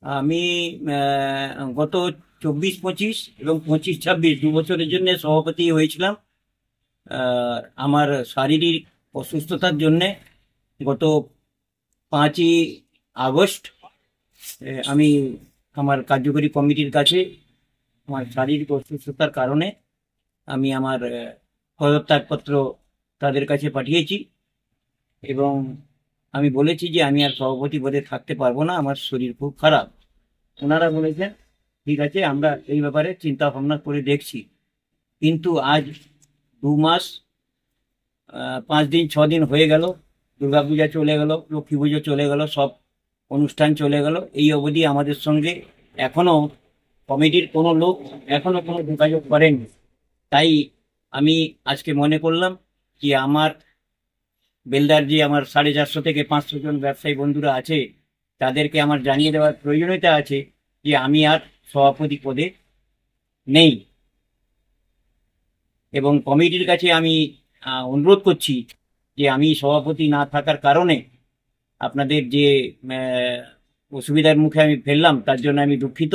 আমি গত 24-25 এবং 25-26 2 বছরের জন্য সভাপতি হয়েছিলাম। আমার শারীরিক অসুস্থতার জন্যে গত 5ই আগস্ট আমি আমার কার্যকরী কমিটির কাছে আমার শারীরিক অসুস্থতার কারণে আমি আমার পদত্যাগপত্র তাদের কাছে পাঠিয়েছি এবং আমি বলেছি যে আমি আর সভাপতি পদে থাকতে পারবো না, আমার শরীর খুব খারাপ। ওনারা বলেছেন ঠিক আছে, আমরা এই ব্যাপারে চিন্তা ভাবনা করে দেখছি। কিন্তু আজ 2 মাস 5 দিন 6 দিন হয়ে গেল, দুর্গাপূজা চলে গেল, লক্ষ্মী পুজো চলে গেল, সব অনুষ্ঠান চলে গেল, এই অবধি আমাদের সঙ্গে এখনো কমিটির কোনো লোক এখনো কোনো যোগাযোগ করেনি। তাই আমি আজকে মনে করলাম যে আমার বেলদার যে আমার 450 থেকে 500 জন ব্যবসায়ী বন্ধুরা আছে, তাদেরকে আমার জানিয়ে দেওয়ার প্রয়োজনীয়তা আছে যে আমি আর সভাপতি পদে নেই। এবং কমিটির কাছে আমি অনুরোধ করছি যে আমি সভাপতি না থাকার কারণে আপনাদের যে অসুবিধার মুখে আমি ফেললাম, তার জন্য আমি দুঃখিত।